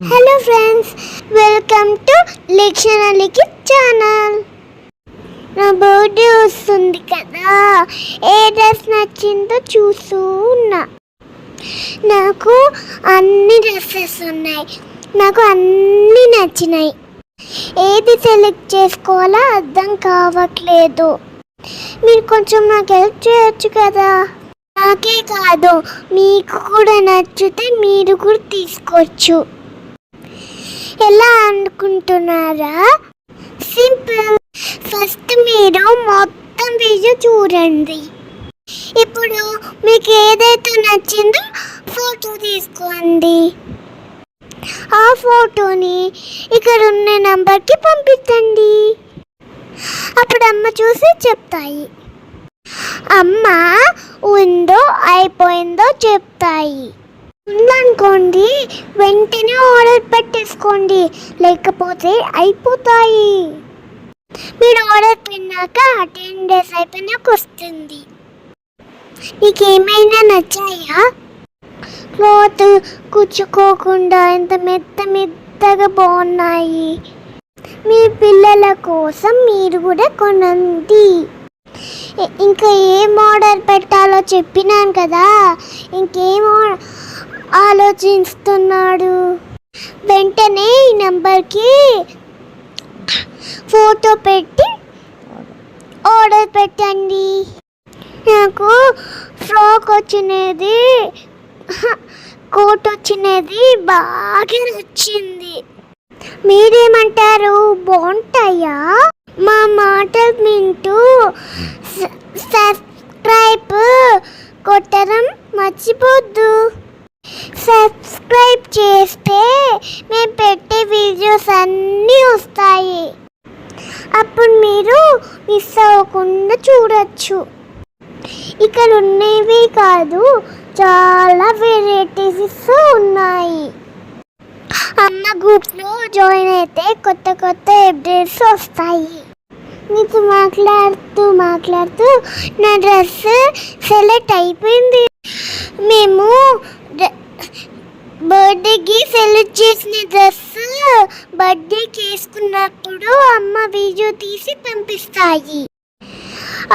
Hello friends, welcome to లిక్షనలికి channel. నా birthday వస్తుంది కదా, ఏ డ్రెస్ నచ్చిందో చూస్తూ ఉన్నా. నాకు అన్ని డ్రెస్సెస్ ఉన్నాయి, నాకు అన్నీ నచ్చినాయి. ఏది సెలెక్ట్ చేసుకోవాలో అర్థం కావట్లేదు. మీరు కొంచెం నాకు హెల్ప్ చేయొచ్చు కదా. నాకే కాదు, మీకు కూడా నచ్చితే మీరు కూడా తీసుకోవచ్చు. ఎలా అనుకుంటున్నారా? సింపుల్. ఫస్ట్ మీరు మొత్తం వీడియో చూడండి. ఇప్పుడు మీకు ఏదైతే నచ్చిందో ఫోటో తీసుకోండి. ఆ ఫోటోని ఇక్కడ ఉన్న నంబర్కి పంపించండి. అప్పుడు అమ్మ చూసి చెప్తాయి. అమ్మ ఉందో అయిపోయిందో చెప్తాయి. ఉందనుకోండి, వెంటనే ఆర్డర్ పెట్టేసుకోండి, లేకపోతే అయిపోతాయి. మీరు ఆర్డర్ పెట్టినాక 10 days అయిపోయినాక వస్తుంది. నీకేమైనా నచ్చాయా? క్లాత్ కుచ్చుకోకుండా ఎంత మెత్తగా బాగున్నాయి. మీ పిల్లల కోసం మీరు కూడా కొనండి. ఇంకా ఏం ఆర్డర్ పెట్టాలో చెప్పినాను కదా, ఇంకేం ఆలోచిస్తున్నాడు? వెంటనే ఈ నెంబర్కి ఫోటో పెట్టి ఆర్డర్ పెట్టండి. నాకు ఫ్రాక్ వచ్చినది, కోట్ వచ్చినది బాగా నచ్చింది. మీరేమంటారు? బాగుంటాయా? మా మాటలు వింటూ సబ్స్క్రైబ్ కొట్టడం మర్చిపోద్దు. సబ్స్క్రైబ్ చేస్తే మేము పెట్టే వీడియోస్ అన్నీ వస్తాయి. అప్పుడు మీరు మిస్ అవ్వకుండా చూడొచ్చు. ఇక్కడ ఉన్నవి కాదు, చాలా వెరైటీస్ ఉన్నాయి. అమ్మ గ్రూప్లో జాయిన్ అయితే కొత్త అప్డేట్స్ వస్తాయి. మీతో మాట్లాడుతూ నా డ్రెస్ సెలెక్ట్ అయిపోయింది. మేము బర్త్డేకి సెలెక్ట్ చేసిన డ్రెస్ బర్త్డేకి వేసుకున్నప్పుడు అమ్మ వీడియో తీసి పంపిస్తాయి.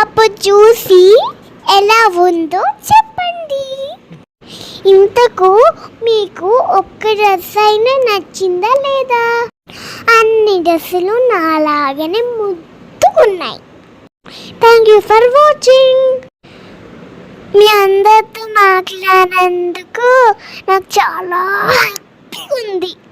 అప్పుడు చూసి ఎలా ఉందో చెప్పండి. ఇంతకు మీకు ఒక్క డ్రెస్ అయినా నచ్చిందా లేదా? అన్ని డ్రెస్సులు నాలాగానే ముద్దుకున్నాయి. Thank you for watching. మీ అందరితో మాట్లాడినందుకు నాకు చాలా హ్యాపీగా ఉంది.